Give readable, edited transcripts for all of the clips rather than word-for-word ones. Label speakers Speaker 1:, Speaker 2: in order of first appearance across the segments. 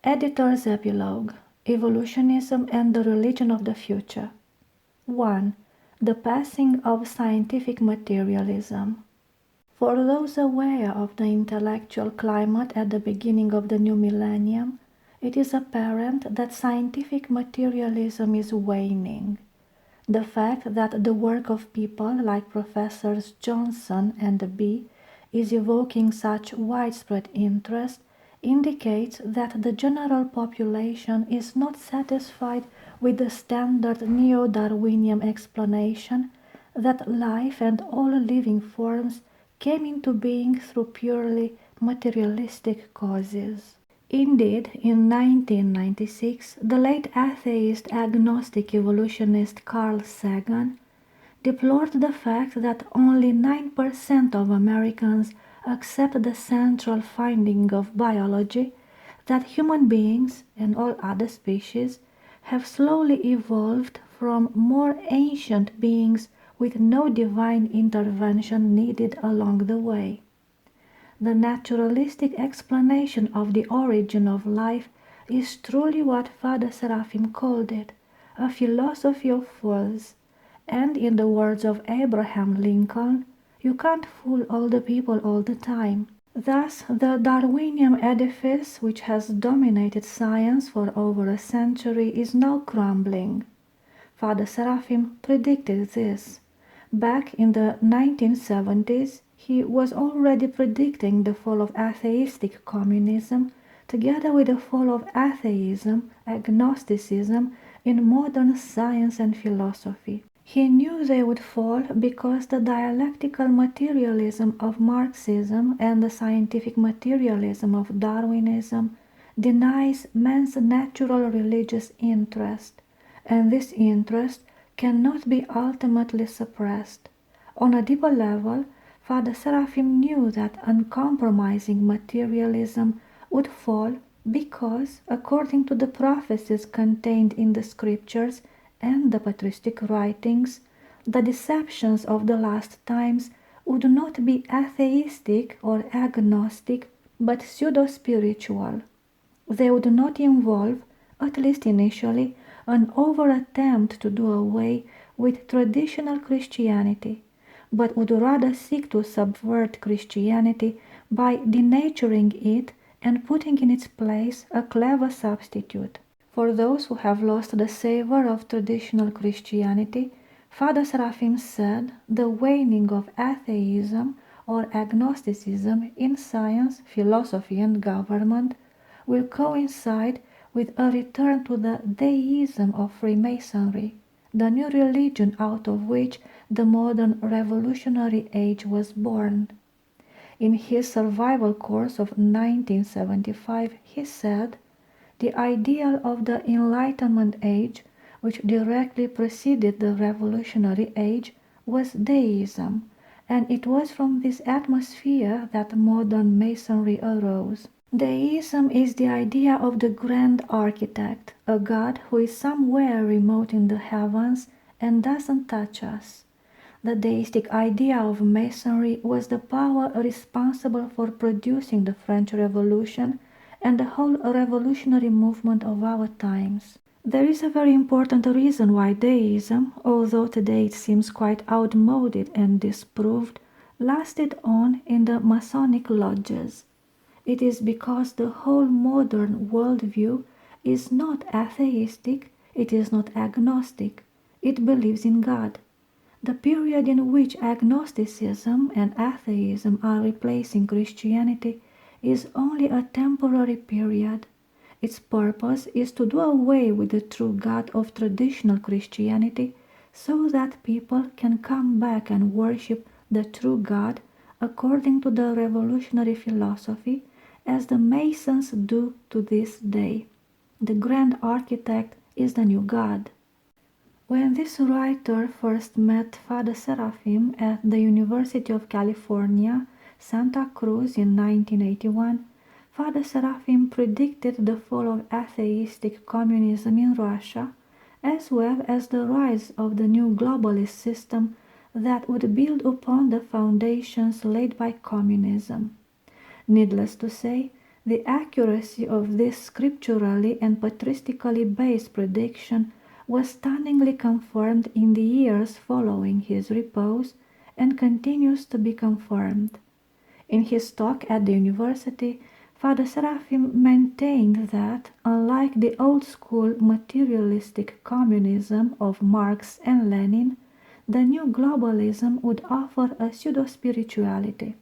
Speaker 1: Editor's Epilogue: Evolutionism and the Religion of the Future. 1. The Passing of Scientific Materialism. For those aware of the intellectual climate at the beginning of the new millennium, it is apparent that scientific materialism is waning. The fact that the work of people like Professors Johnson and Bee is evoking such widespread interest indicates that the general population is not satisfied with the standard neo-Darwinian explanation that life and all living forms came into being through purely materialistic causes. Indeed, in 1996, the late atheist agnostic evolutionist Carl Sagan deplored the fact that only 9% of Americans accept the central finding of biology that human beings and all other species have slowly evolved from more ancient beings with no divine intervention needed along the way. The naturalistic explanation of the origin of life is truly what Father Seraphim called it, a philosophy of fools, and in the words of Abraham Lincoln, you can't fool all the people all the time. Thus, the Darwinian edifice, which has dominated science for over a century, is now crumbling. Father Seraphim predicted this. Back in the 1970s, he was already predicting the fall of atheistic communism, together with the fall of atheism, agnosticism in modern science and philosophy. He knew they would fall because the dialectical materialism of Marxism and the scientific materialism of Darwinism denies man's natural religious interest, and this interest cannot be ultimately suppressed. On a deeper level, Father Seraphim knew that uncompromising materialism would fall because, according to the prophecies contained in the scriptures and the patristic writings, the deceptions of the last times would not be atheistic or agnostic, but pseudo-spiritual. They would not involve, at least initially, an over-attempt to do away with traditional Christianity, but would rather seek to subvert Christianity by denaturing it and putting in its place a clever substitute. For those who have lost the savor of traditional Christianity, Father Seraphim said the waning of atheism or agnosticism in science, philosophy and government will coincide with a return to the deism of Freemasonry, the new religion out of which the modern revolutionary age was born. In his survival course of 1975, he said, "The ideal of the Enlightenment age, which directly preceded the Revolutionary age, was deism, and it was from this atmosphere that modern Masonry arose. Deism is the idea of the grand architect, a God who is somewhere remote in the heavens and doesn't touch us. The deistic idea of Masonry was the power responsible for producing the French Revolution and the whole revolutionary movement of our times. There is a very important reason why deism, although today it seems quite outmoded and disproved, lasted on in the Masonic lodges. It is because the whole modern worldview is not atheistic, it is not agnostic, it believes in God. The period in which agnosticism and atheism are replacing Christianity is only a temporary period. Its purpose is to do away with the true God of traditional Christianity so that people can come back and worship the true God according to the revolutionary philosophy as the Masons do to this day. The grand architect is the new God." When this writer first met Father Seraphim at the University of California, Santa Cruz in 1981, Father Seraphim predicted the fall of atheistic communism in Russia, as well as the rise of the new globalist system that would build upon the foundations laid by communism. Needless to say, The accuracy of this scripturally and patristically based prediction was stunningly confirmed in the years following his repose and continues to be confirmed. In his talk at the university, Father Seraphim maintained that, unlike the old-school materialistic communism of Marx and Lenin, the new globalism would offer a pseudo-spirituality.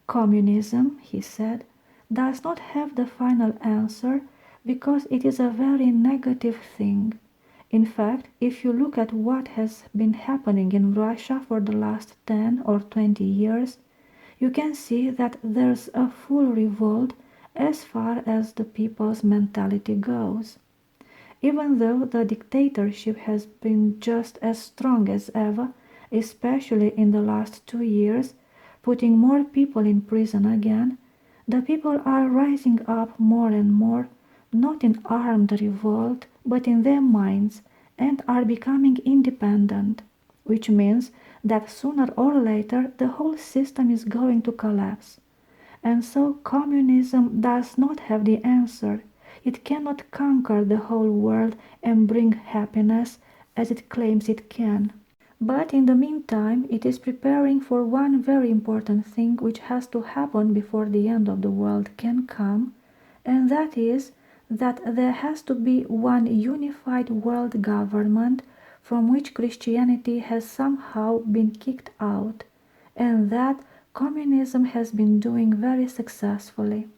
Speaker 1: Communism, he said, does not have the final answer because it is a very negative thing. In fact, if you look at what has been happening in Russia for the last 10 or 20 years, you can see that there's a full revolt as far as the people's mentality goes. Even though the dictatorship has been just as strong as ever, especially in the last 2 years, putting more people in prison again, the people are rising up more and more, not in armed revolt, but in their minds, and are becoming independent, which means that sooner or later the whole system is going to collapse. And so communism does not have the answer. It cannot conquer the whole world and bring happiness as it claims it can. But in the meantime, it is preparing for one very important thing which has to happen before the end of the world can come, and that is that there has to be one unified world government from which Christianity has somehow been kicked out, and that communism has been doing very successfully.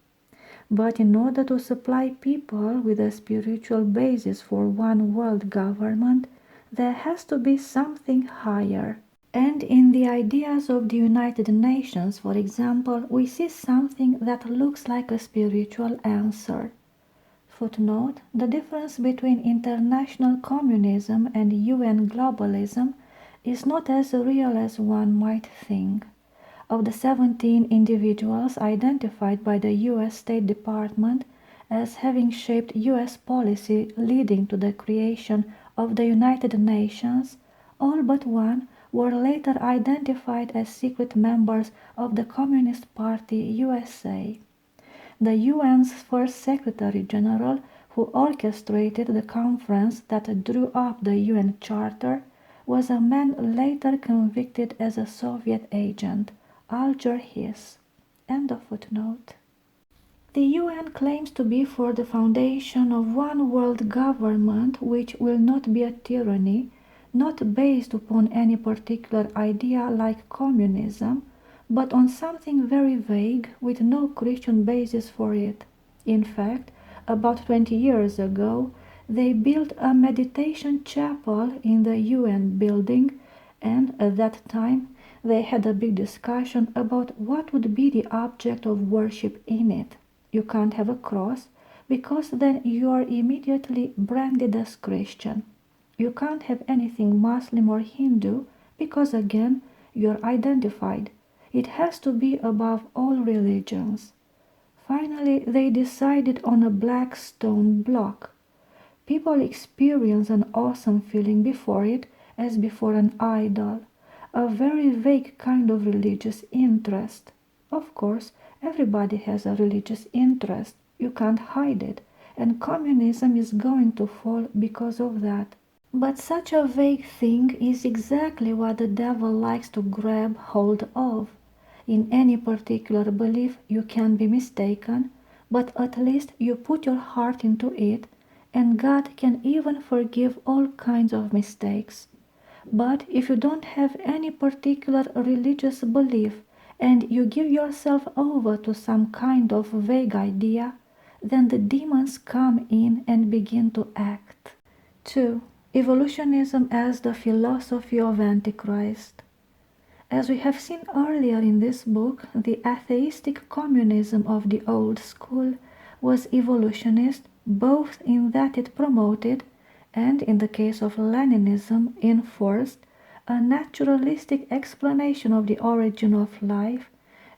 Speaker 1: But in order to supply people with a spiritual basis for one world government, there has to be something higher. And in the ideas of the United Nations, for example, we see something that looks like a spiritual answer. Footnote: the difference between international communism and UN globalism is not as real as one might think. Of the 17 individuals identified by the US State Department as having shaped US policy leading to the creation of the United Nations, all but one were later identified as secret members of the Communist Party USA. The UN's first Secretary General, who orchestrated the conference that drew up the UN Charter, was a man later convicted as a Soviet agent, Alger Hiss. End of footnote. The UN claims to be for the foundation of one world government which will not be a tyranny, not based upon any particular idea like communism, but on something very vague with no Christian basis for it. In fact, about 20 years ago, they built a meditation chapel in the UN building, and at that time they had a big discussion about what would be the object of worship in it. You can't have a cross, because then you are immediately branded as Christian. You can't have anything Muslim or Hindu, because again, you're identified. It has to be above all religions. Finally, they decided on a black stone block. People experience an awesome feeling before it as before an idol, a very vague kind of religious interest. Of course, everybody has a religious interest. You can't hide it, and communism is going to fall because of that. But such a vague thing is exactly what the devil likes to grab hold of. In any particular belief you can be mistaken, but at least you put your heart into it, and God can even forgive all kinds of mistakes. But if you don't have any particular religious belief, and you give yourself over to some kind of vague idea, then the demons come in and begin to act. 2. Evolutionism as the philosophy of Antichrist. As we have seen earlier in this book, the atheistic communism of the old school was evolutionist both in that it promoted, and in the case of Leninism enforced, a naturalistic explanation of the origin of life,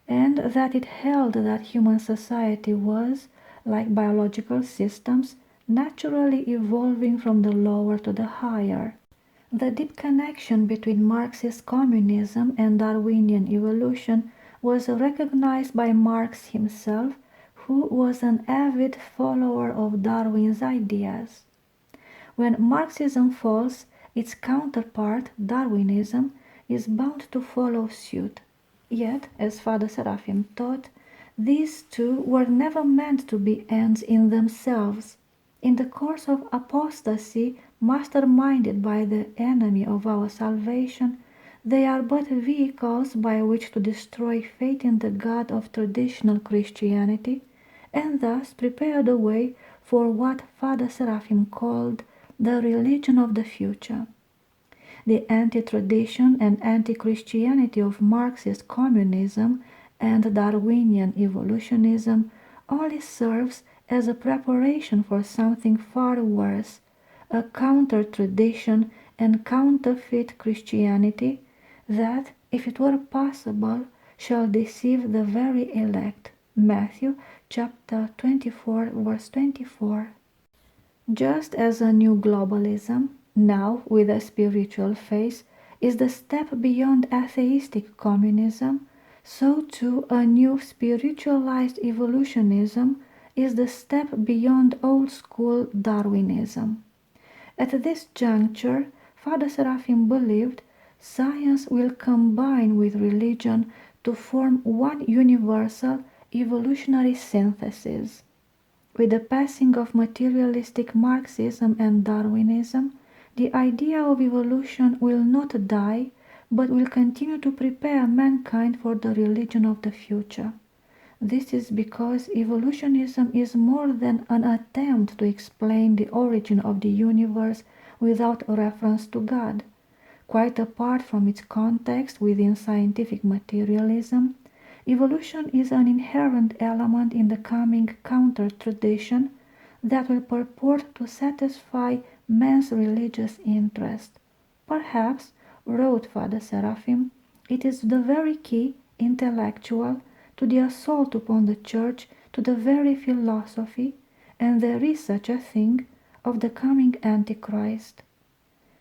Speaker 1: and that it held that human society was, like biological systems, naturally evolving from the lower to the higher. The deep connection between Marxist communism and Darwinian evolution was recognized by Marx himself, who was an avid follower of Darwin's ideas. When Marxism falls, its counterpart, Darwinism, is bound to follow suit. Yet, as Father Seraphim taught, these two were never meant to be ends in themselves. In the course of apostasy, masterminded by the enemy of our salvation, they are but vehicles by which to destroy faith in the God of traditional Christianity, and thus prepare the way for what Father Seraphim called the religion of the future. The anti-tradition and anti-Christianity of Marxist communism and Darwinian evolutionism only serves as a preparation for something far worse, a counter-tradition and counterfeit Christianity that, if it were possible, shall deceive the very elect. Matthew chapter 24, verse 24. Just as a new globalism, now with a spiritual face, is the step beyond atheistic communism, so too a new spiritualized evolutionism is the step beyond old-school Darwinism. At this juncture, Father Seraphim believed science will combine with religion to form one universal evolutionary synthesis. With the passing of materialistic Marxism and Darwinism, the idea of evolution will not die, but will continue to prepare mankind for the religion of the future. This is because evolutionism is more than an attempt to explain the origin of the universe without reference to God. Quite apart from its context within scientific materialism, evolution is an inherent element in the coming counter-tradition that will purport to satisfy man's religious interest. Perhaps, wrote Father Seraphim, it is the very key, intellectual, to the assault upon the Church, to the very philosophy, and there is such a thing, of the coming Antichrist.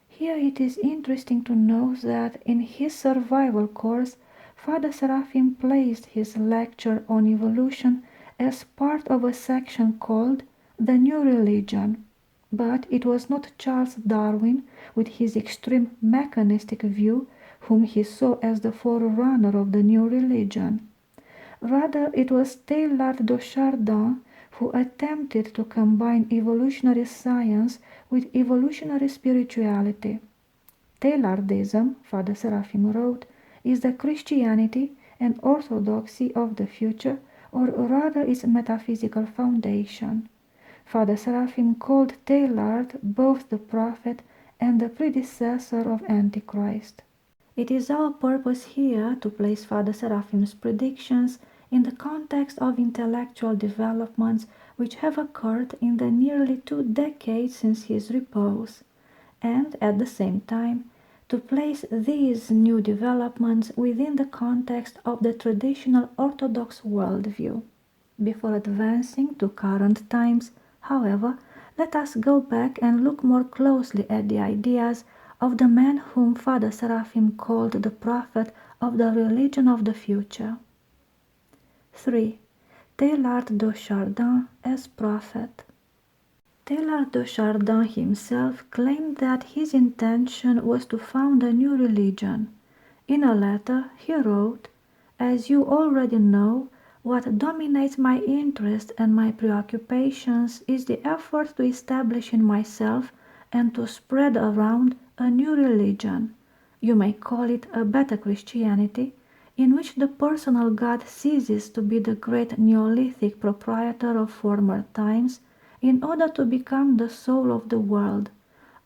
Speaker 1: Here it is interesting to note that in his survival course, Father Seraphim placed his lecture on evolution as part of a section called The New Religion. But it was not Charles Darwin, with his extreme mechanistic view, whom he saw as the forerunner of the new religion. Rather, it was Teilhard de Chardin who attempted to combine evolutionary science with evolutionary spirituality. Teilhardism, Father Seraphim wrote, is the Christianity and orthodoxy of the future, or rather its metaphysical foundation. Father Seraphim called Teilhard both the prophet and the predecessor of Antichrist. It is our purpose here to place Father Seraphim's predictions in the context of intellectual developments which have occurred in the nearly 2 decades since his repose, and at the same time to place these new developments within the context of the traditional Orthodox worldview. Before advancing to current times, however, let us go back and look more closely at the ideas of the man whom Father Seraphim called the prophet of the religion of the future. 3. Teilhard de Chardin as prophet. Teilhard de Chardin himself claimed that his intention was to found a new religion. In a letter he wrote, "As you already know, what dominates my interest and my preoccupations is the effort to establish in myself and to spread around a new religion. You may call it a better Christianity, in which the personal God ceases to be the great Neolithic proprietor of former times, in order to become the soul of the world.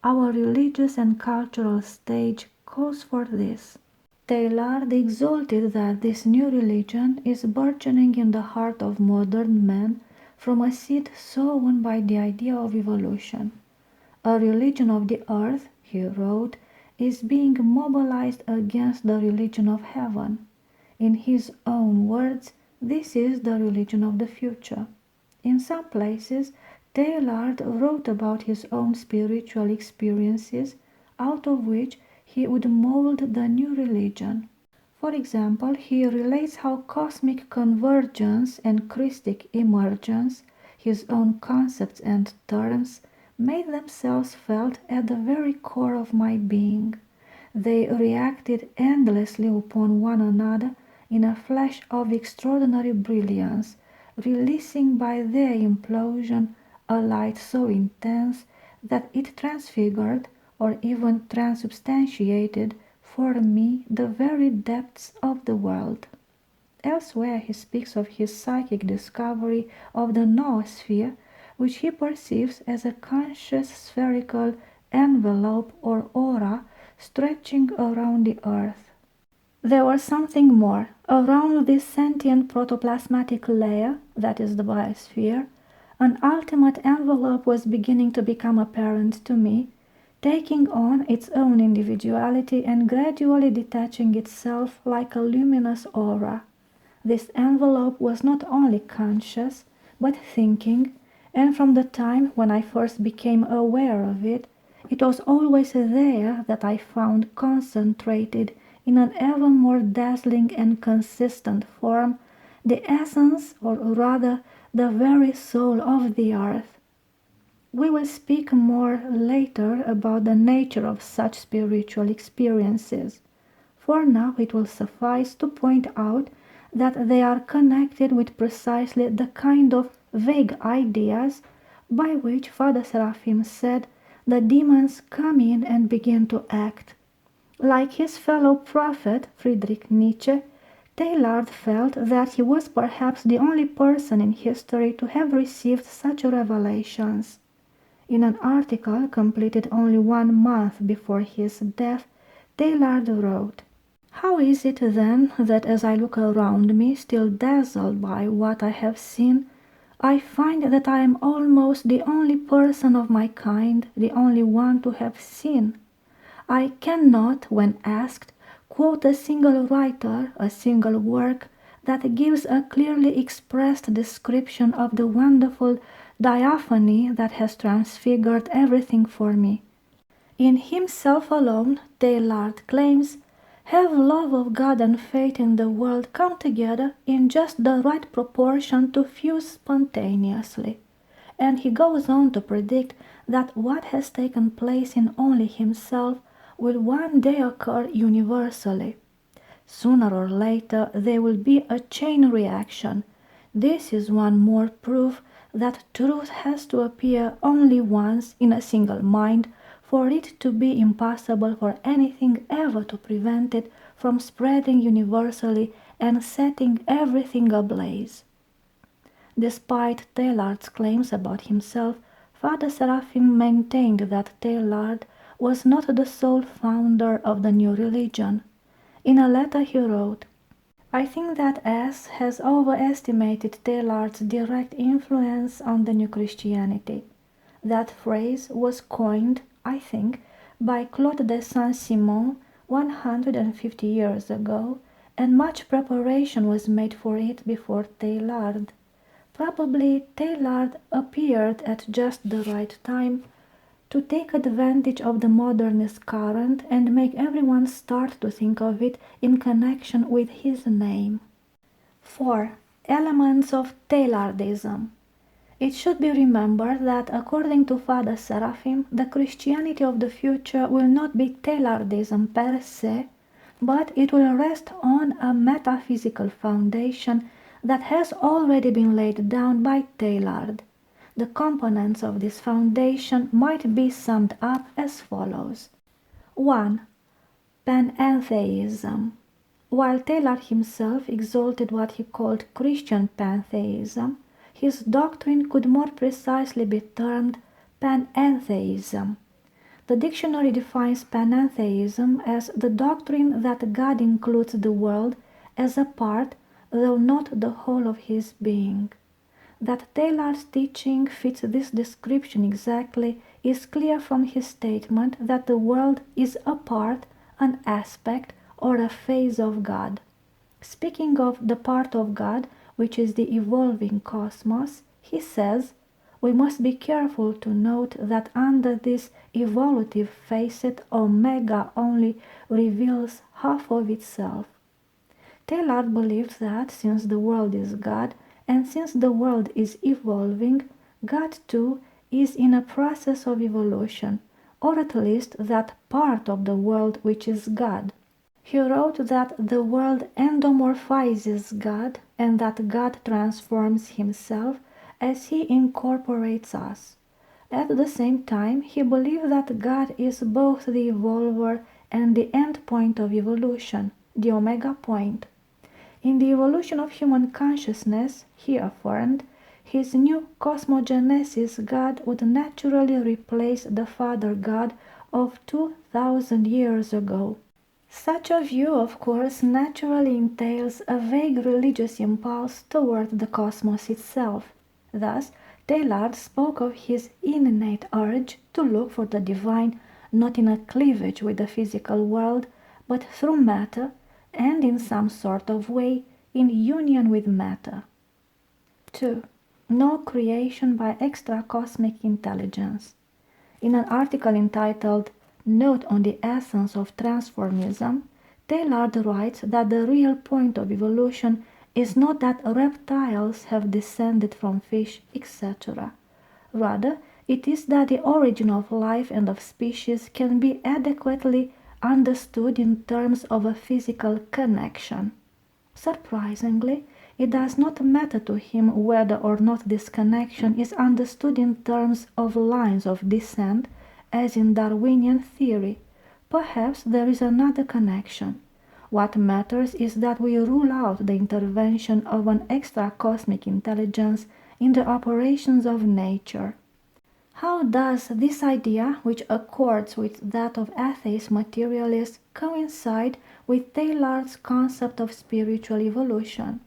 Speaker 1: Our religious and cultural stage calls for this." Teilhard exulted that this new religion is burgeoning in the heart of modern man from a seed sown by the idea of evolution. A religion of the earth, he wrote, is being mobilized against the religion of heaven. In his own words, this is the religion of the future. In some places, Teilhard wrote about his own spiritual experiences, out of which he would mold the new religion. For example, he relates how cosmic convergence and Christic emergence, his own concepts and terms, made themselves felt at the very core of my being. They reacted endlessly upon one another in a flash of extraordinary brilliance, releasing by their implosion a light so intense that it transfigured or even transubstantiated for me the very depths of the world. Elsewhere he speaks of his psychic discovery of the noosphere, which he perceives as a conscious spherical envelope or aura stretching around the earth. There was something more. Around this sentient protoplasmatic layer, that is the biosphere, an ultimate envelope was beginning to become apparent to me, taking on its own individuality and gradually detaching itself like a luminous aura. This envelope was not only conscious, but thinking, and from the time when I first became aware of it, it was always there that I found concentrated in an ever more dazzling and consistent form the essence, or rather the very soul of the earth. We will speak more later about the nature of such spiritual experiences. For now it will suffice to point out that they are connected with precisely the kind of vague ideas by which Father Seraphim said the demons come in and begin to act. Like his fellow prophet Friedrich Nietzsche, Teilhard felt that he was perhaps the only person in history to have received such revelations. In an article completed only 1 month before his death, Teilhard wrote, "How is it then that as I look around me, still dazzled by what I have seen, I find that I am almost the only person of my kind, the only one to have seen? I cannot, when asked, quote a single writer, a single work that gives a clearly expressed description of the wonderful diaphany that has transfigured everything for me. In himself alone, Teilhard claims, have love of God and faith in the world come together in just the right proportion to fuse spontaneously." And he goes on to predict that what has taken place in only himself will one day occur universally. Sooner or later there will be a chain reaction. This is one more proof that truth has to appear only once in a single mind for it to be impossible for anything ever to prevent it from spreading universally and setting everything ablaze. Despite Teilhard's claims about himself, Father Seraphim maintained that Teilhard was not the sole founder of the new religion. In a letter he wrote, "I think that S. has overestimated Teilhard's direct influence on the new Christianity. That phrase was coined, I think, by Claude de Saint-Simon 150 years ago, and much preparation was made for it before Teilhard. Probably Teilhard appeared at just the right time to take advantage of the modernist current and make everyone start to think of it in connection with his name." 4. Elements of Teilhardism. It should be remembered that according to Father Seraphim, the Christianity of the future will not be Teilhardism per se, but it will rest on a metaphysical foundation that has already been laid down by Teilhard. The components of this foundation might be summed up as follows. 1. Panentheism. While Teilhard himself exalted what he called Christian pantheism, his doctrine could more precisely be termed panentheism. The dictionary defines panentheism as the doctrine that God includes the world as a part, though not the whole of his being. That Teilhard's teaching fits this description exactly is clear from his statement that the world is a part, an aspect, or a phase of God. Speaking of the part of God, which is the evolving cosmos, he says, "We must be careful to note that under this evolutive facet Omega only reveals half of itself." Teilhard believes that since the world is God, and since the world is evolving, God too is in a process of evolution, or at least that part of the world which is God. He wrote that the world endomorphizes God and that God transforms himself as he incorporates us. At the same time, he believed that God is both the evolver and the end point of evolution, the omega point. In the evolution of human consciousness, he affirmed, his new cosmogenesis God would naturally replace the Father God of 2000 years ago. Such a view, of course, naturally entails a vague religious impulse toward the cosmos itself. Thus, Teilhard spoke of his innate urge to look for the divine not in a cleavage with the physical world, but through matter, and in some sort of way in union with matter. 2. No creation by extra-cosmic intelligence. In an article entitled Note on the Essence of Transformism, Teilhard writes that the real point of evolution is not that reptiles have descended from fish, etc. Rather, it is that the origin of life and of species can be adequately understood in terms of a physical connection. Surprisingly, it does not matter to him whether or not this connection is understood in terms of lines of descent, as in Darwinian theory. Perhaps there is another connection. What matters is that we rule out the intervention of an extra-cosmic intelligence in the operations of nature. How does this idea, which accords with that of atheist materialists, coincide with Teilhard's concept of spiritual evolution?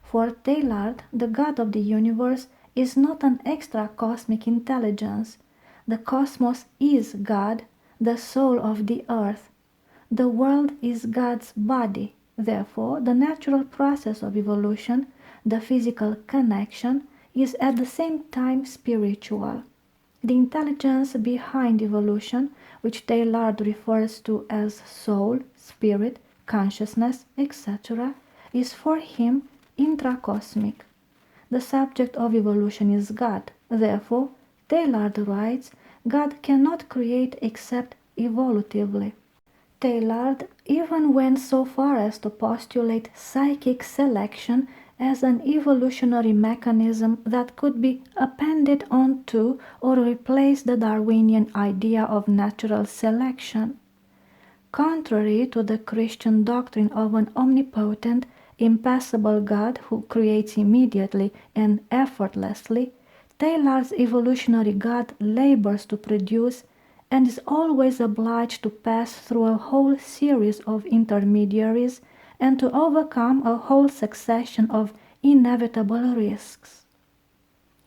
Speaker 1: For Teilhard, the God of the universe is not an extra-cosmic intelligence. The cosmos is God, the soul of the earth. The world is God's body. Therefore, the natural process of evolution, the physical connection, is at the same time spiritual. The intelligence behind evolution, which Teilhard refers to as soul, spirit, consciousness, etc., is for him intracosmic. The subject of evolution is God. Therefore, Teilhard writes, God cannot create except evolutively. Teilhard even went so far as to postulate psychic selection as an evolutionary mechanism that could be appended onto or replace the Darwinian idea of natural selection. Contrary to the Christian doctrine of an omnipotent, impassible God who creates immediately and effortlessly, Teilhard's evolutionary God labors to produce and is always obliged to pass through a whole series of intermediaries and to overcome a whole succession of inevitable risks.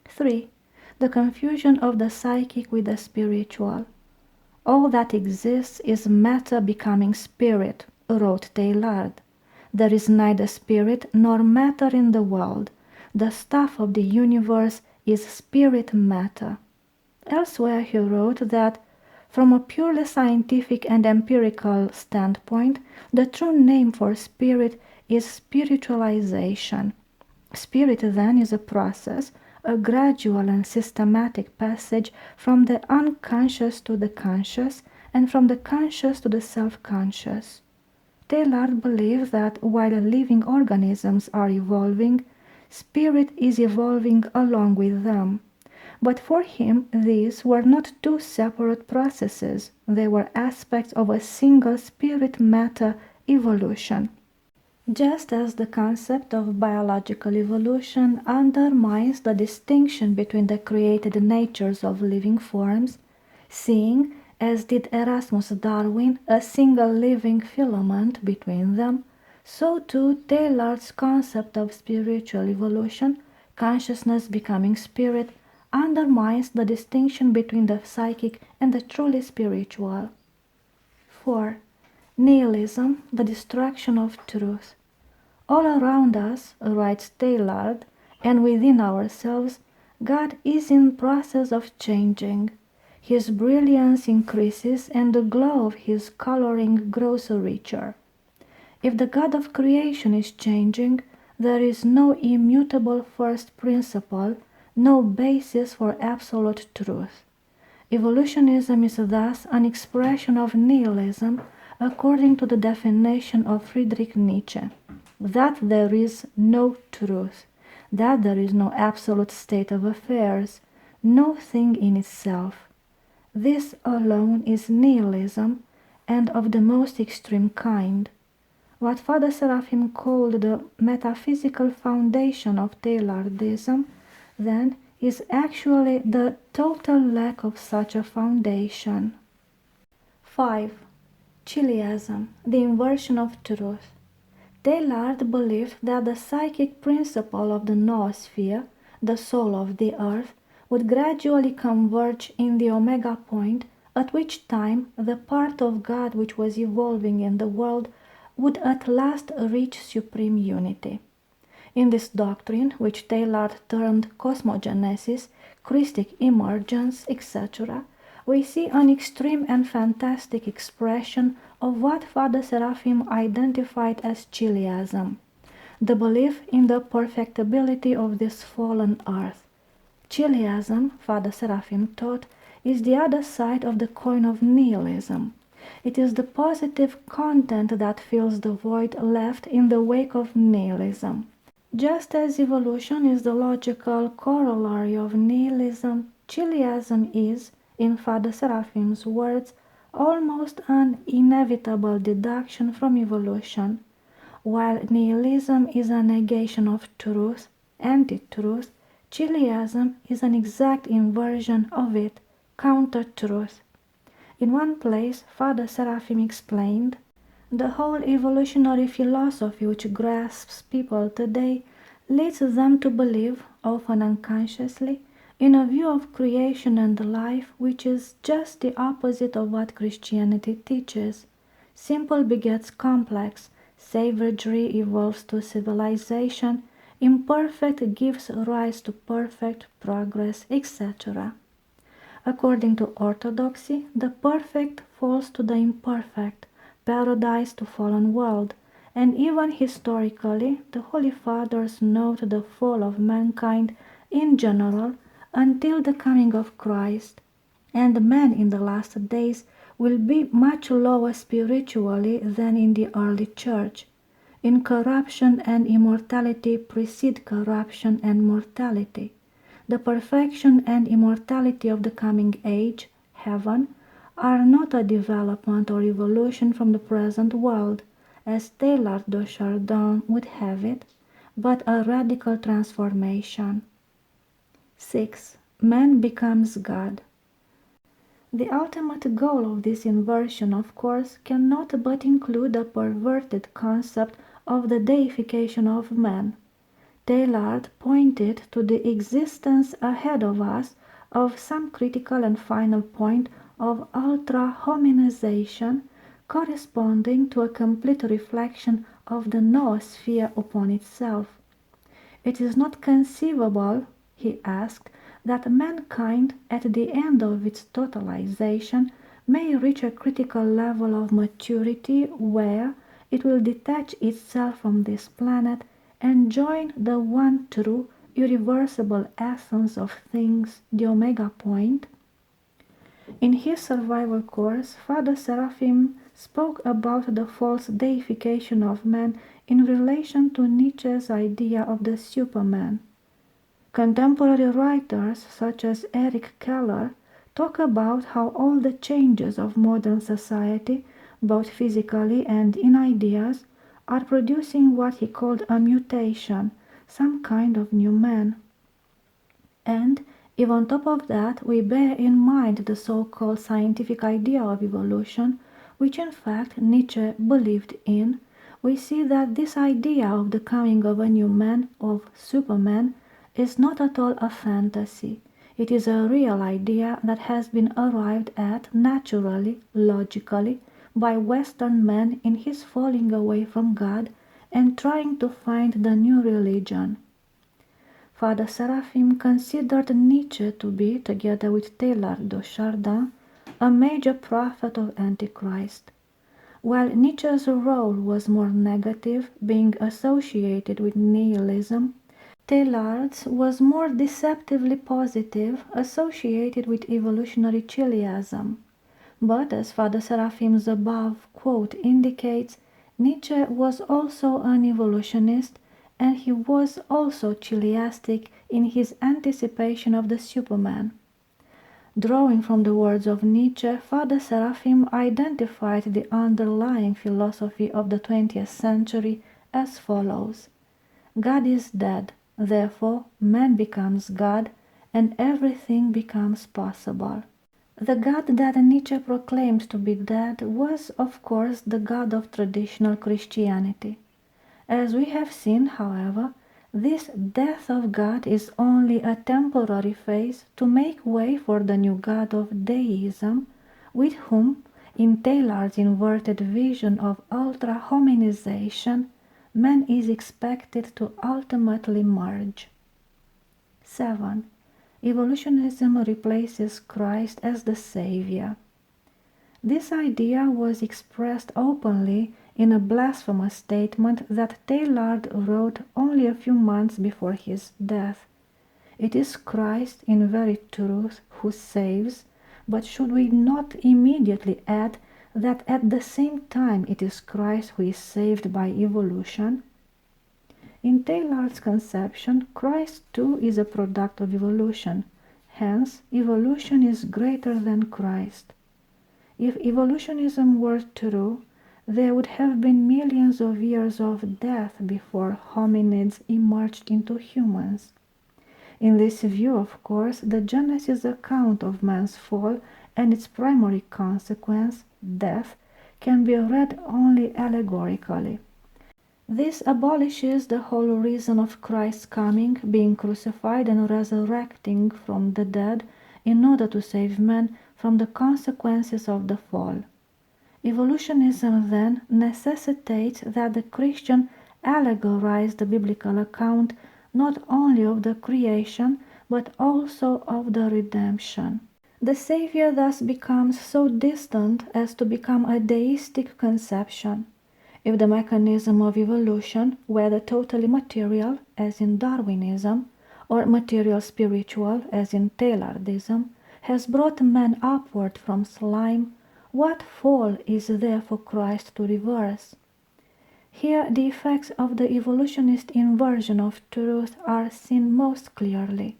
Speaker 1: 3. The confusion of the psychic with the spiritual. All that exists is matter becoming spirit, wrote Teilhard. There is neither spirit nor matter in the world. The stuff of the universe is spirit matter. Elsewhere he wrote that from a purely scientific and empirical standpoint, the true name for spirit is spiritualization. Spirit then is a process, a gradual and systematic passage from the unconscious to the conscious and from the conscious to the self-conscious. Teilhard believes that while living organisms are evolving, spirit is evolving along with them. But for him, these were not two separate processes. They were aspects of a single spirit-matter evolution. Just as the concept of biological evolution undermines the distinction between the created natures of living forms, seeing, as did Erasmus Darwin, a single living filament between them, so too Teilhard's concept of spiritual evolution, consciousness becoming spirit, undermines the distinction between the psychic and the truly spiritual. 4. Nihilism, the destruction of truth. All around us, writes Teilhard, and within ourselves, God is in process of changing. His brilliance increases and the glow of his coloring grows richer. If the God of creation is changing, there is no immutable first principle, no basis for absolute truth. Evolutionism is thus an expression of nihilism according to the definition of Friedrich Nietzsche, that there is no truth, that there is no absolute state of affairs, no thing in itself. This alone is nihilism, and of the most extreme kind. What Father Seraphim called the metaphysical foundation of Teilhardism, then, is actually the total lack of such a foundation. 5. Chiliasm, the inversion of truth. Teilhard believed that the psychic principle of the noosphere, the soul of the earth, would gradually converge in the omega point, at which time the part of God which was evolving in the world would at last reach supreme unity. In this doctrine, which Teilhard termed cosmogenesis, Christic emergence, etc., we see an extreme and fantastic expression of what Father Seraphim identified as Chiliasm, the belief in the perfectibility of this fallen earth. Chiliasm, Father Seraphim taught, is the other side of the coin of nihilism. It is the positive content that fills the void left in the wake of nihilism. Just as evolution is the logical corollary of nihilism, Chiliasm is, in Father Seraphim's words, almost an inevitable deduction from evolution, while nihilism is a negation of truth, anti-truth. Chiliasm is an exact inversion of it, counter-truth. In one place, Father Seraphim explained, "The whole evolutionary philosophy which grasps people today leads them to believe, often unconsciously, in a view of creation and life which is just the opposite of what Christianity teaches. Simple begets complex, savagery evolves to civilization, imperfect gives rise to perfect, progress, etc. According to orthodoxy, the perfect falls to the imperfect, paradise to fallen world, and even historically the Holy Fathers note the fall of mankind in general until the coming of Christ, and man in the last days will be much lower spiritually than in the early church. Incorruption and immortality precede corruption and mortality. The perfection and immortality of the coming age, heaven, are not a development or evolution from the present world, as Teilhard de Chardin would have it, but a radical transformation. 6. Man becomes God. The ultimate goal of this inversion, of course, cannot but include a perverted concept of the deification of man. Teilhard pointed to the existence ahead of us of some critical and final point of ultra-hominization corresponding to a complete reflection of the noosphere upon itself. It is not conceivable, he asked, that mankind, at the end of its totalization, may reach a critical level of maturity where it will detach itself from this planet and join the one true, irreversible essence of things, the omega point. In his survival course, Father Seraphim spoke about the false deification of man in relation to Nietzsche's idea of the Superman. Contemporary writers such as Eric Keller talk about how all the changes of modern society, both physically and in ideas, are producing what he called a mutation, some kind of new man. And if on top of that we bear in mind the so-called scientific idea of evolution, which in fact Nietzsche believed in, we see that this idea of the coming of a new man, of Superman, is not at all a fantasy. It is a real idea that has been arrived at naturally, logically, by Western man in his falling away from God and trying to find the new religion. Father Seraphim considered Nietzsche to be, together with Teilhard de Chardin, a major prophet of Antichrist. While Nietzsche's role was more negative, being associated with nihilism, Teilhard's was more deceptively positive, associated with evolutionary Chiliasm. But as Father Seraphim's above quote indicates, Nietzsche was also an evolutionist, and he was also Chiliastic in his anticipation of the Superman. Drawing from the words of Nietzsche, Father Seraphim identified the underlying philosophy of the 20th century as follows: God is dead, therefore man becomes God, and everything becomes possible. The God that Nietzsche proclaimed to be dead was, of course, the God of traditional Christianity. As we have seen, however, this death of God is only a temporary phase to make way for the new God of deism, with whom, in Teilhard's inverted vision of ultra-hominization, man is expected to ultimately merge. 7. Evolutionism replaces Christ as the Savior. This idea was expressed openly in a blasphemous statement that Teilhard wrote only a few months before his death. It is Christ in very truth who saves, but should we not immediately add that at the same time it is Christ who is saved by evolution? In Teilhard's conception, Christ too is a product of evolution. Hence, evolution is greater than Christ. If evolutionism were true, there would have been millions of years of death before hominids emerged into humans. In this view, of course, the Genesis account of man's fall and its primary consequence, death, can be read only allegorically. This abolishes the whole reason of Christ's coming, being crucified and resurrecting from the dead in order to save man from the consequences of the fall. Evolutionism then necessitates that the Christian allegorize the biblical account not only of the creation but also of the redemption. The Savior thus becomes so distant as to become a deistic conception. If the mechanism of evolution, whether totally material, as in Darwinism, or material spiritual, as in Teilhardism, has brought man upward from slime, what fall is there for Christ to reverse? Here the effects of the evolutionist inversion of truth are seen most clearly.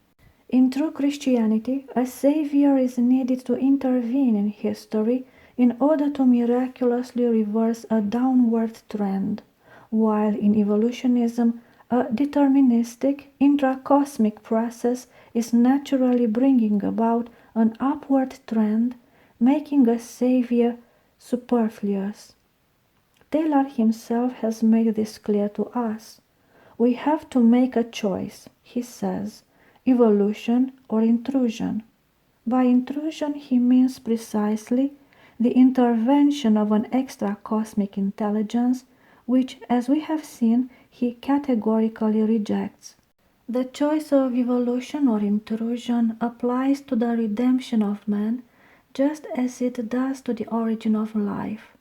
Speaker 1: In true Christianity, a Savior is needed to intervene in history in order to miraculously reverse a downward trend, while in evolutionism a deterministic, intracosmic process is naturally bringing about an upward trend, making a savior superfluous. Teilhard himself has made this clear to us. We have to make a choice, he says, evolution or intrusion. By intrusion he means precisely the intervention of an extra-cosmic intelligence, which, as we have seen, he categorically rejects. The choice of evolution or intrusion applies to the redemption of man, just as it does to the origin of life.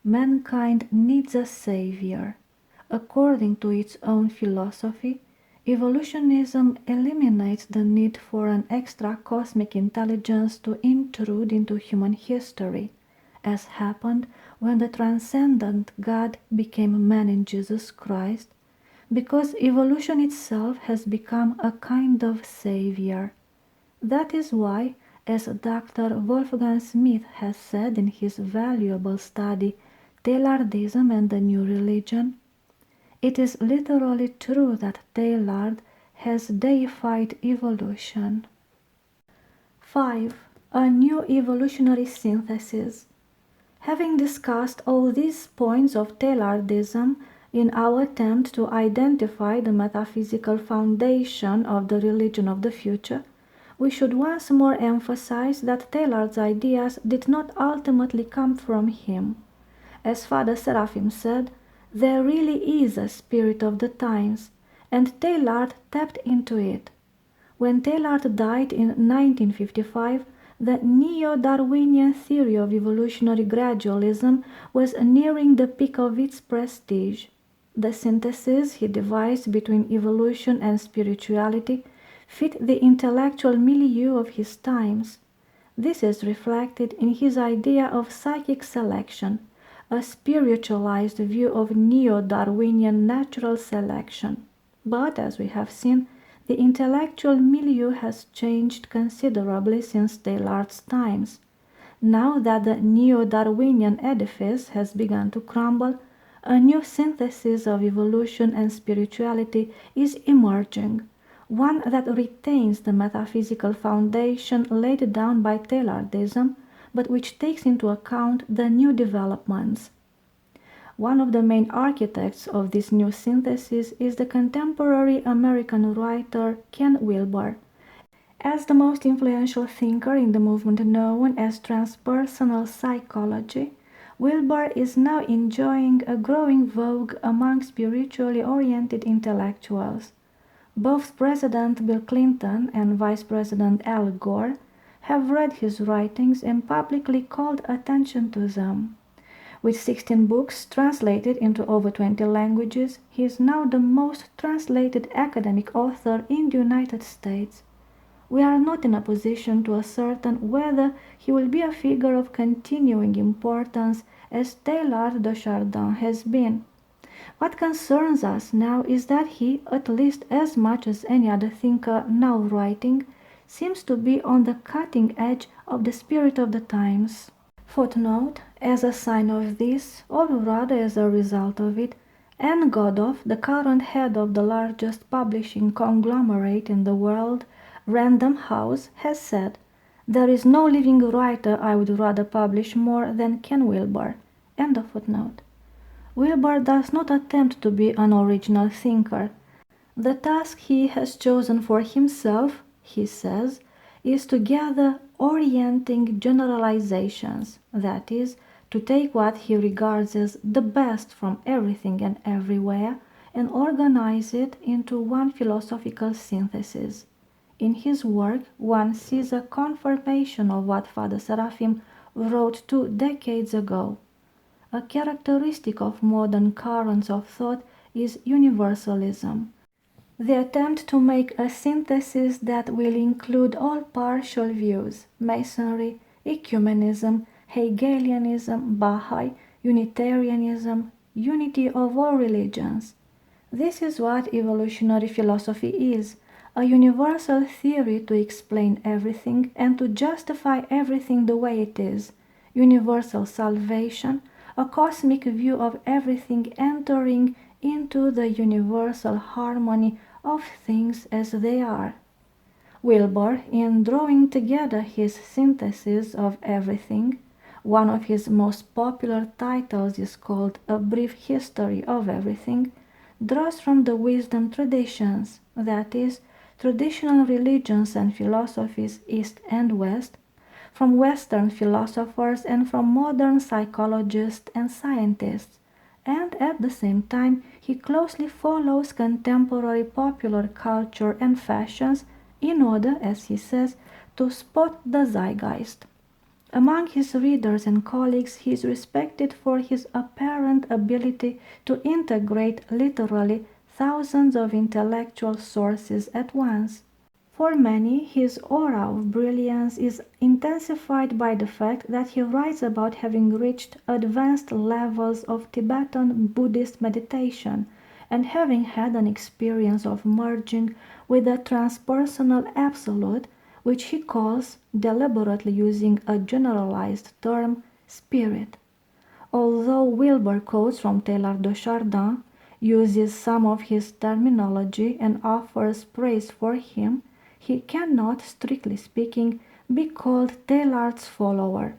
Speaker 1: Mankind needs a savior. According to its own philosophy, evolutionism eliminates the need for an extra-cosmic intelligence to intrude into human history, as happened when the transcendent God became man in Jesus Christ, because evolution itself has become a kind of savior. That is why, as Dr. Wolfgang Smith has said in his valuable study Teilhardism and the New Religion, it is literally true that Teilhard has deified evolution. 5. A new evolutionary synthesis. Having discussed all these points of Teilhardism in our attempt to identify the metaphysical foundation of the religion of the future, we should once more emphasize that Teilhard's ideas did not ultimately come from him. As Father Seraphim said, there really is a spirit of the times, and Teilhard tapped into it. When Teilhard died in 1955, the neo-Darwinian theory of evolutionary gradualism was nearing the peak of its prestige. The synthesis he devised between evolution and spirituality fit the intellectual milieu of his times. This is reflected in his idea of psychic selection, a spiritualized view of neo-Darwinian natural selection. But, as we have seen, the intellectual milieu has changed considerably since Teilhard's times. Now that the neo-Darwinian edifice has begun to crumble, a new synthesis of evolution and spirituality is emerging, one that retains the metaphysical foundation laid down by Teilhardism, but which takes into account the new developments. One of the main architects of this new synthesis is the contemporary American writer Ken Wilber. As the most influential thinker in the movement known as transpersonal psychology, Wilber is now enjoying a growing vogue among spiritually oriented intellectuals. Both President Bill Clinton and Vice President Al Gore have read his writings and publicly called attention to them. With 16 books translated into over 20 languages, he is now the most translated academic author in the United States. We are not in a position to ascertain whether he will be a figure of continuing importance as Teilhard de Chardin has been. What concerns us now is that he, at least as much as any other thinker now writing, seems to be on the cutting edge of the spirit of the times. Footnote: as a sign of this, or rather as a result of it, Anne Godoff, the current head of the largest publishing conglomerate in the world, Random House, has said, "There is no living writer I would rather publish more than Ken Wilber." End of footnote. Wilber does not attempt to be an original thinker. The task he has chosen for himself, he says, is to gather orienting generalizations, that is, to take what he regards as the best from everything and everywhere and organize it into one philosophical synthesis. In his work, one sees a confirmation of what Father Seraphim wrote 2 decades ago. A characteristic of modern currents of thought is universalism, the attempt to make a synthesis that will include all partial views: Masonry, Ecumenism, Hegelianism, Baha'i, Unitarianism, unity of all religions. This is what evolutionary philosophy is, a universal theory to explain everything and to justify everything the way it is, universal salvation, a cosmic view of everything entering into the universal harmony of things as they are. Wilber, in drawing together his synthesis of everything, one of his most popular titles is called A Brief History of Everything, draws from the wisdom traditions, that is, traditional religions and philosophies East and West, from Western philosophers and from modern psychologists and scientists, and at the same time he closely follows contemporary popular culture and fashions in order, as he says, to spot the zeitgeist. Among his readers and colleagues he is respected for his apparent ability to integrate literally thousands of intellectual sources at once. For many, his aura of brilliance is intensified by the fact that he writes about having reached advanced levels of Tibetan Buddhist meditation and having had an experience of merging with the transpersonal absolute, which he calls, deliberately using a generalized term, spirit. Although Wilber quotes from Teilhard de Chardin, uses some of his terminology and offers praise for him, he cannot, strictly speaking, be called Teilhard's follower.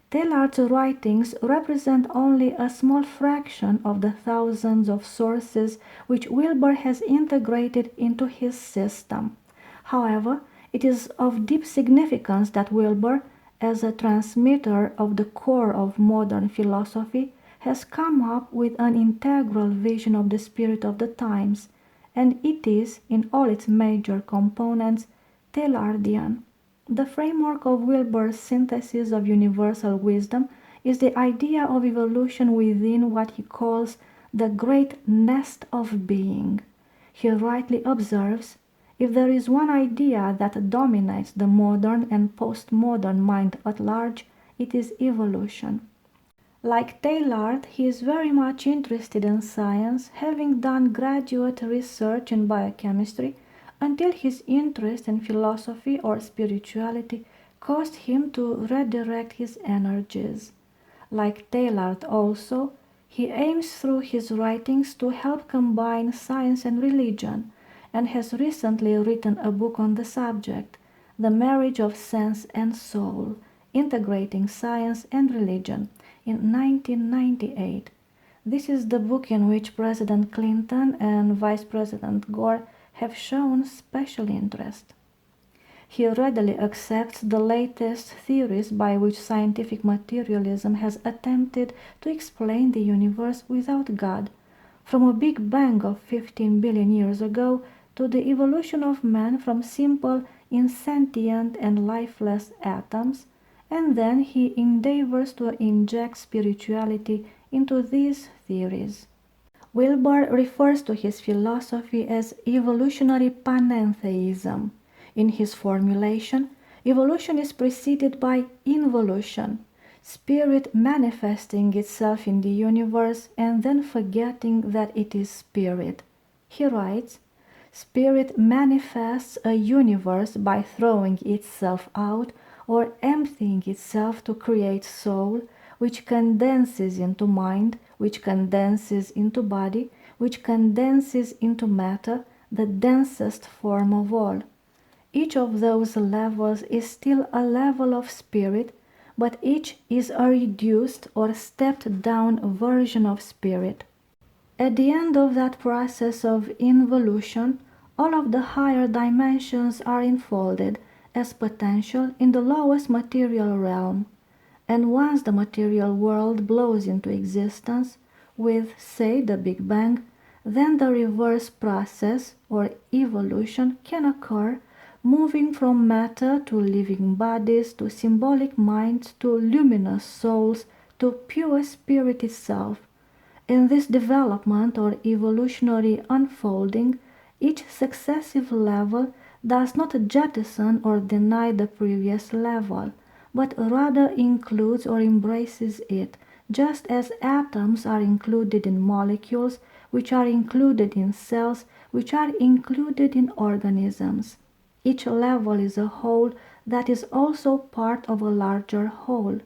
Speaker 1: Teilhard's writings represent only a small fraction of the thousands of sources which Wilber has integrated into his system. However, it is of deep significance that Wilber, as a transmitter of the core of modern philosophy, has come up with an integral vision of the spirit of the times, and it is, in all its major components, Teilhardian. The framework of Wilber's synthesis of universal wisdom is the idea of evolution within what he calls the great nest of being. He rightly observes, if there is one idea that dominates the modern and postmodern mind at large, it is evolution. Like Teilhard, he is very much interested in science, having done graduate research in biochemistry until his interest in philosophy or spirituality caused him to redirect his energies. Like Teilhard also, he aims through his writings to help combine science and religion, and has recently written a book on the subject, The Marriage of Sense and Soul, Integrating Science and Religion, in 1998. This is the book in which President Clinton and Vice President Gore have shown special interest. He readily accepts the latest theories by which scientific materialism has attempted to explain the universe without God, from a Big Bang of 15 billion years ago to the evolution of man from simple, insentient and lifeless atoms, and then he endeavors to inject spirituality into these theories. Wilber refers to his philosophy as evolutionary panentheism. In his formulation, evolution is preceded by involution, spirit manifesting itself in the universe and then forgetting that it is spirit. He writes, "Spirit manifests a universe by throwing itself out or emptying itself to create soul, which condenses into mind, which condenses into body, which condenses into matter, the densest form of all. Each of those levels is still a level of spirit, but each is a reduced or stepped down version of spirit. At the end of that process of involution, all of the higher dimensions are enfolded as potential in the lowest material realm, and once the material world blows into existence with, say, the Big Bang, then the reverse process or evolution can occur, moving from matter to living bodies to symbolic minds to luminous souls to pure spirit itself. In this development or evolutionary unfolding, each successive level does not jettison or deny the previous level, but rather includes or embraces it, just as atoms are included in molecules, which are included in cells, which are included in organisms. Each level is a whole that is also part of a larger whole.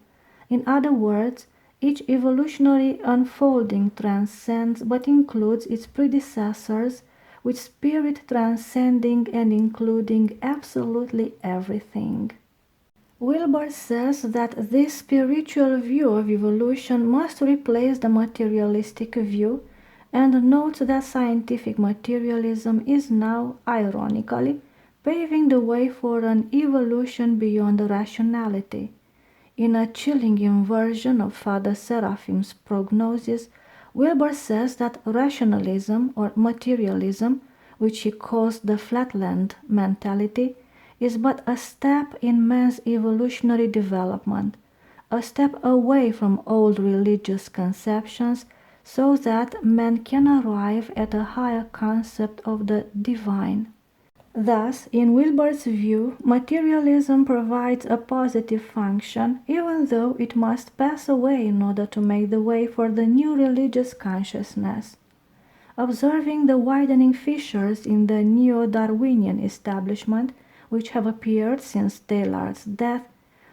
Speaker 1: In other words, each evolutionary unfolding transcends but includes its predecessors, with spirit transcending and including absolutely everything. Wilber says that this spiritual view of evolution must replace the materialistic view, and notes that scientific materialism is now, ironically, paving the way for an evolution beyond rationality. In a chilling inversion of Father Seraphim's prognosis, Wilber says that rationalism or materialism, which he calls the flatland mentality, is but a step in man's evolutionary development, a step away from old religious conceptions so that man can arrive at a higher concept of the divine. Thus, in Wilber's view, materialism provides a positive function, even though it must pass away in order to make the way for the new religious consciousness. Observing the widening fissures in the neo-Darwinian establishment, which have appeared since Teilhard's death,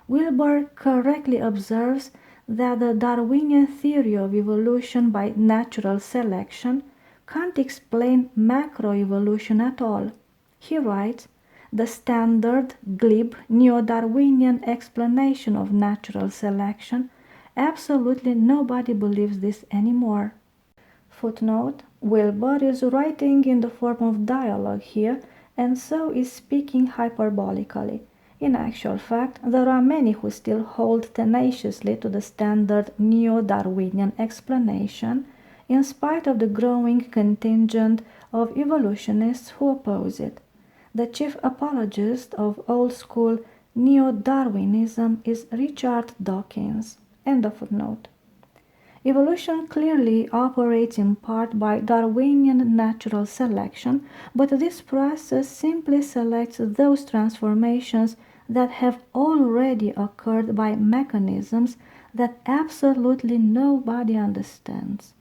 Speaker 1: Wilber correctly observes that the Darwinian theory of evolution by natural selection can't explain macroevolution at all. He writes, "The standard, glib, neo-Darwinian explanation of natural selection, absolutely nobody believes this anymore." Footnote: Wilber is writing in the form of dialogue here, and so is speaking hyperbolically. In actual fact, there are many who still hold tenaciously to the standard neo-Darwinian explanation, in spite of the growing contingent of evolutionists who oppose it. The chief apologist of old-school Neo-Darwinism is Richard Dawkins. End of footnote. Evolution clearly operates in part by Darwinian natural selection, but this process simply selects those transformations that have already occurred by mechanisms that absolutely nobody understands.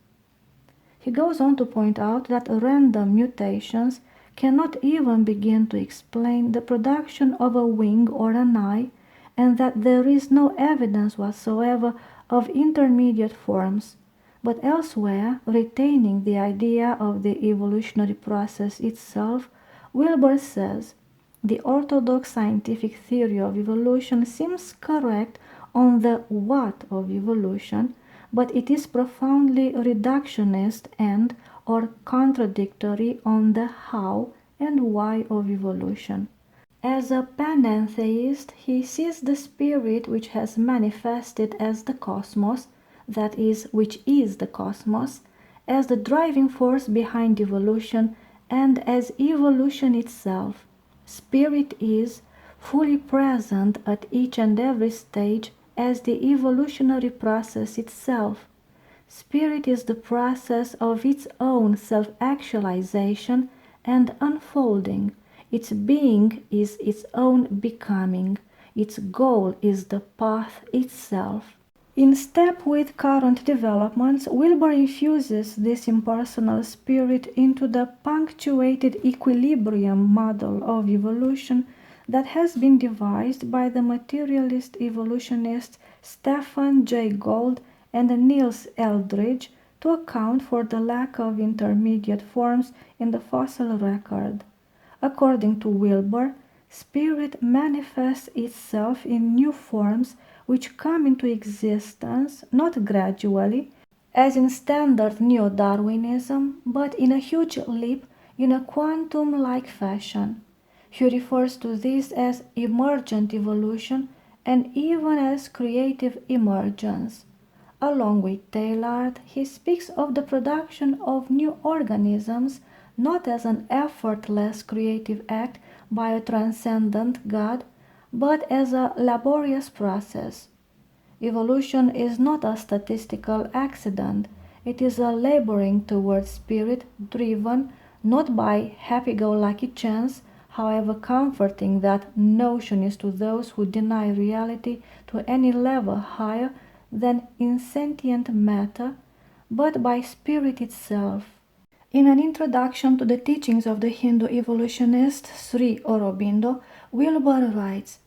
Speaker 1: He goes on to point out that random mutations cannot even begin to explain the production of a wing or an eye, and that there is no evidence whatsoever of intermediate forms, but elsewhere, retaining the idea of the evolutionary process itself, Wilber says, the orthodox scientific theory of evolution seems correct on the what of evolution, but it is profoundly reductionist and or contradictory on the how and why of evolution. As a panentheist, he sees the spirit which has manifested as the cosmos, that is, which is the cosmos, as the driving force behind evolution and as evolution itself. Spirit is fully present at each and every stage as the evolutionary process itself. Spirit is the process of its own self-actualization and unfolding. Its being is its own becoming. Its goal is the path itself. In step with current developments, Wilber infuses this impersonal spirit into the punctuated equilibrium model of evolution that has been devised by the materialist evolutionists Stephen Jay Gould and Niels Eldredge to account for the lack of intermediate forms in the fossil record. According to Wilber, spirit manifests itself in new forms which come into existence not gradually, as in standard neo-Darwinism, but in a huge leap in a quantum-like fashion. He refers to this as emergent evolution and even as creative emergence. Along with Teilhard, he speaks of the production of new organisms not as an effortless creative act by a transcendent God, but as a laborious process. Evolution is not a statistical accident. It is a laboring towards spirit driven not by happy-go-lucky chance, however comforting that notion is to those who deny reality to any level higher than insentient matter, but by spirit itself. In an introduction to the teachings of the Hindu evolutionist Sri Aurobindo, Wilber writes,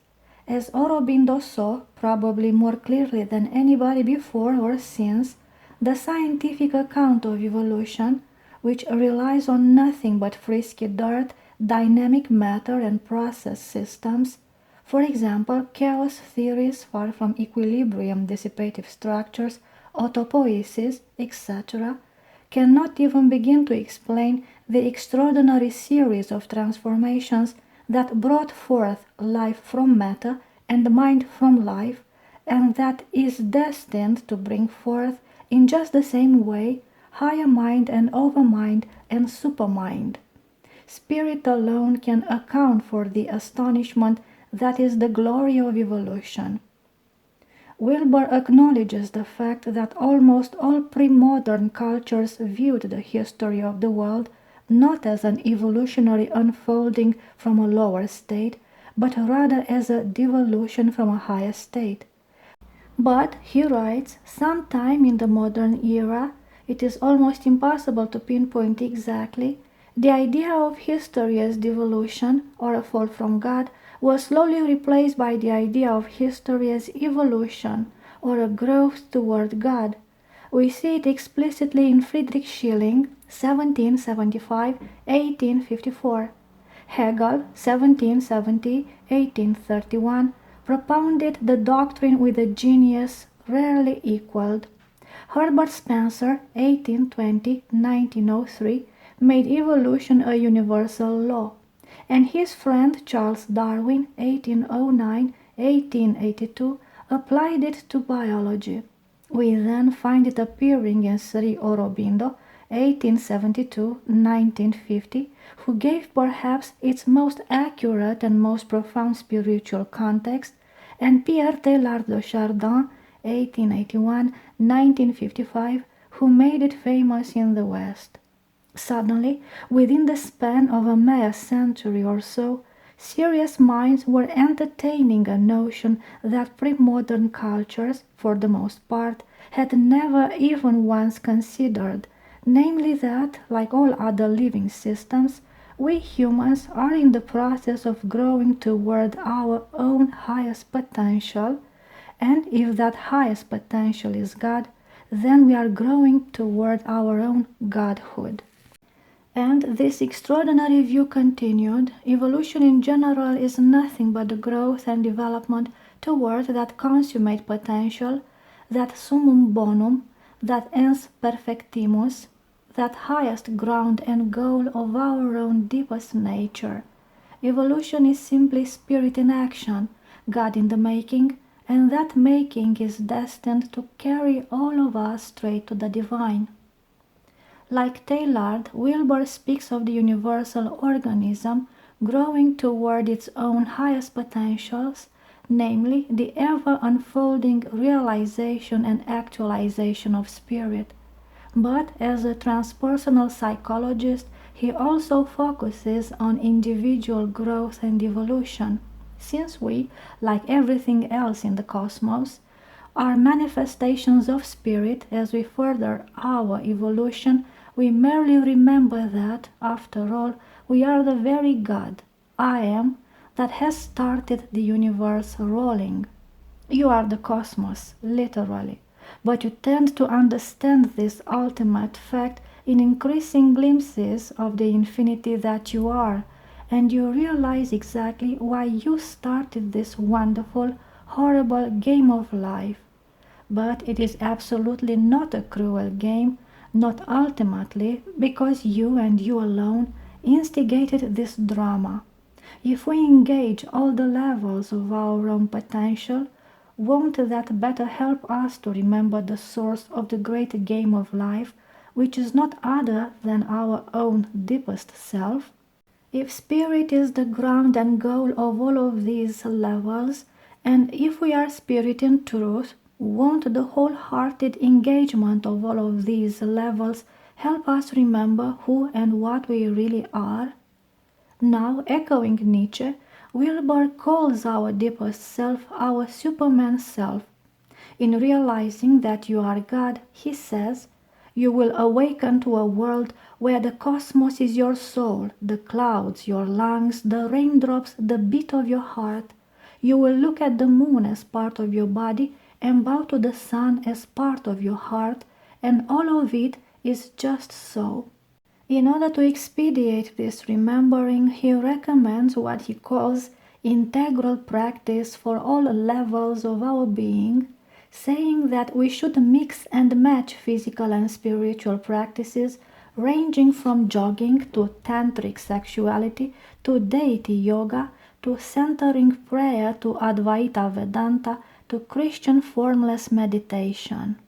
Speaker 1: as Aurobindo saw, probably more clearly than anybody before or since, the scientific account of evolution, which relies on nothing but frisky dirt, dynamic matter and process systems, for example, chaos theories far from equilibrium dissipative structures, autopoiesis, etc., cannot even begin to explain the extraordinary series of transformations that brought forth life from matter and mind from life, and that is destined to bring forth in just the same way higher mind and overmind and supermind. Spirit alone can account for the astonishment that is the glory of evolution. Wilber acknowledges the fact that almost all pre-modern cultures viewed the history of the world not as an evolutionary unfolding from a lower state, but rather as a devolution from a higher state. But, he writes, sometime in the modern era, it is almost impossible to pinpoint exactly, the idea of history as devolution, or a fall from God, was slowly replaced by the idea of history as evolution, or a growth toward God. We see it explicitly in Friedrich Schilling, 1775–1854. Hegel, 1770–1831, propounded the doctrine with a genius rarely equaled. Herbert Spencer, 1820–1903, made evolution a universal law, and his friend Charles Darwin, 1809–1882, applied it to biology. We then find it appearing in Sri Aurobindo 1872–1950, who gave perhaps its most accurate and most profound spiritual context, and Pierre Teilhard de Chardin, 1881–1955, who made it famous in the West. Suddenly, within the span of a mere century or so, serious minds were entertaining a notion that pre-modern cultures, for the most part, had never even once considered, namely that, like all other living systems, we humans are in the process of growing toward our own highest potential, and if that highest potential is God, then we are growing toward our own godhood. And this extraordinary view continued, evolution in general is nothing but the growth and development toward that consummate potential, that summum bonum, that ens perfectimus, that highest ground and goal of our own deepest nature. Evolution is simply spirit in action, God in the making, and that making is destined to carry all of us straight to the divine. Like Teilhard, Wilber speaks of the universal organism growing toward its own highest potentials, namely the ever-unfolding realization and actualization of spirit. But as a transpersonal psychologist, he also focuses on individual growth and evolution, since we, like everything else in the cosmos, are manifestations of spirit. As we further our evolution, we merely remember that, after all, we are the very God, I am, that has started the universe rolling. You are the cosmos, literally, but you tend to understand this ultimate fact in increasing glimpses of the infinity that you are, and you realize exactly why you started this wonderful, horrible game of life. But it is absolutely not a cruel game, not ultimately, because you and you alone instigated this drama. If we engage all the levels of our own potential, won't that better help us to remember the source of the great game of life, which is not other than our own deepest self? If spirit is the ground and goal of all of these levels, and if we are spirit in truth, won't the wholehearted engagement of all of these levels help us remember who and what we really are? Now, echoing Nietzsche, Wilber calls our deepest self our Superman self. In realizing that you are God, he says, you will awaken to a world where the cosmos is your soul, the clouds your lungs, the raindrops the beat of your heart. You will look at the moon as part of your body and bow to the sun as part of your heart, and all of it is just so. In order to expedite this remembering, he recommends what he calls integral practice for all levels of our being, saying that we should mix and match physical and spiritual practices ranging from jogging to tantric sexuality to deity yoga to centering prayer to Advaita Vedanta to Christian formless meditation.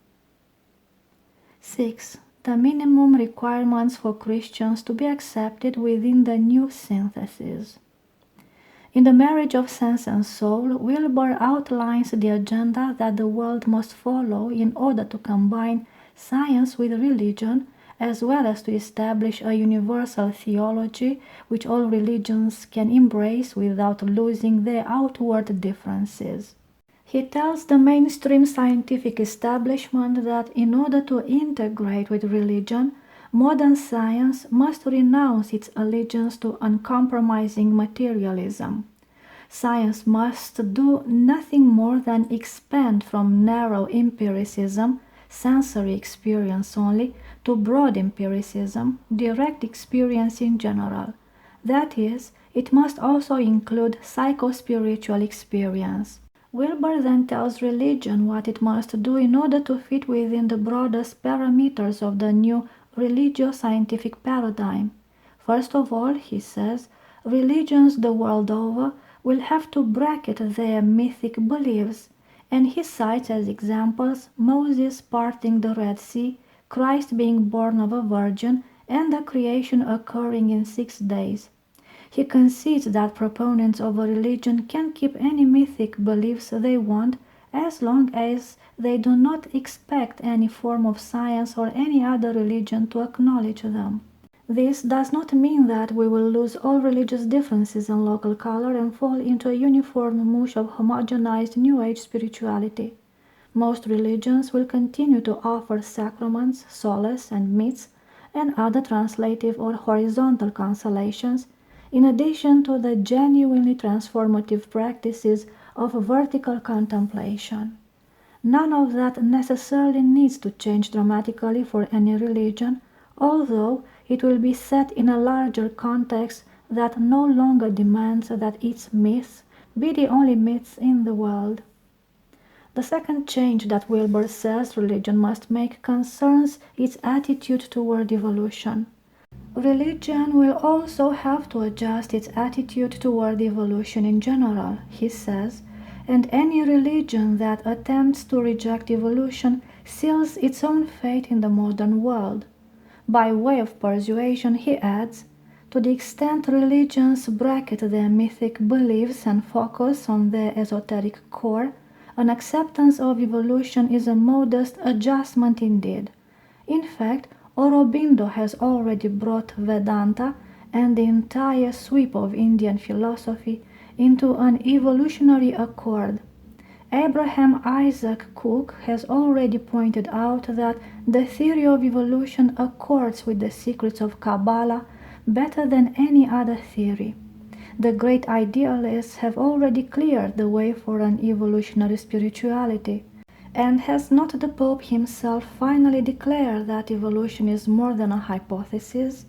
Speaker 1: 6. The minimum requirements for Christians to be accepted within the new synthesis. In The Marriage of Sense and Soul, Wilber outlines the agenda that the world must follow in order to combine science with religion, as well as to establish a universal theology which all religions can embrace without losing their outward differences. He tells the mainstream scientific establishment that in order to integrate with religion, modern science must renounce its allegiance to uncompromising materialism. Science must do nothing more than expand from narrow empiricism, sensory experience only, to broad empiricism, direct experience in general. That is, it must also include psychospiritual experience. Wilber then tells religion what it must do in order to fit within the broadest parameters of the new religio-scientific paradigm. First of all, he says, religions the world over will have to bracket their mythic beliefs, and he cites as examples Moses parting the Red Sea, Christ being born of a virgin, and the creation occurring in 6 days. He concedes that proponents of a religion can keep any mythic beliefs they want as long as they do not expect any form of science or any other religion to acknowledge them. This does not mean that we will lose all religious differences in local color and fall into a uniform mush of homogenized New Age spirituality. Most religions will continue to offer sacraments, solace, and myths, and other translative or horizontal consolations, in addition to the genuinely transformative practices of vertical contemplation. None of that necessarily needs to change dramatically for any religion, although it will be set in a larger context that no longer demands that its myths be the only myths in the world. The second change that Wilber says religion must make concerns its attitude toward evolution. Religion will also have to adjust its attitude toward evolution in general, he says, and any religion that attempts to reject evolution seals its own fate in the modern world. By way of persuasion, he adds, to the extent religions bracket their mythic beliefs and focus on their esoteric core, an acceptance of evolution is a modest adjustment indeed. In fact, Aurobindo has already brought Vedanta and the entire sweep of Indian philosophy into an evolutionary accord. Abraham Isaac Cook has already pointed out that the theory of evolution accords with the secrets of Kabbalah better than any other theory. The great idealists have already cleared the way for an evolutionary spirituality. And has not the Pope himself finally declared that evolution is more than a hypothesis?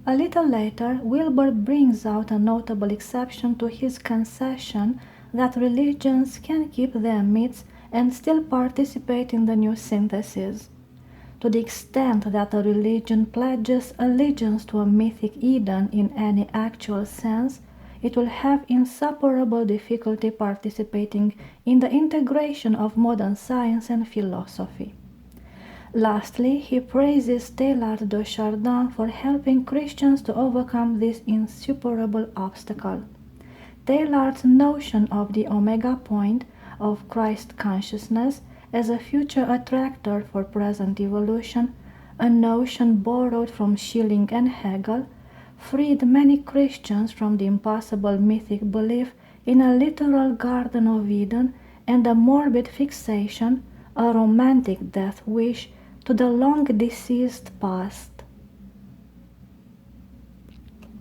Speaker 1: A little later, Wilber brings out a notable exception to his concession that religions can keep their myths and still participate in the new synthesis. To the extent that a religion pledges allegiance to a mythic Eden in any actual sense, it will have insuperable difficulty participating in the integration of modern science and philosophy. Lastly, he praises Teilhard de Chardin for helping Christians to overcome this insuperable obstacle. Teilhard's notion of the omega point of Christ consciousness as a future attractor for present evolution, a notion borrowed from Schelling and Hegel, freed many Christians from the impossible mythic belief in a literal Garden of Eden and a morbid fixation, a romantic death wish, to the long-deceased past.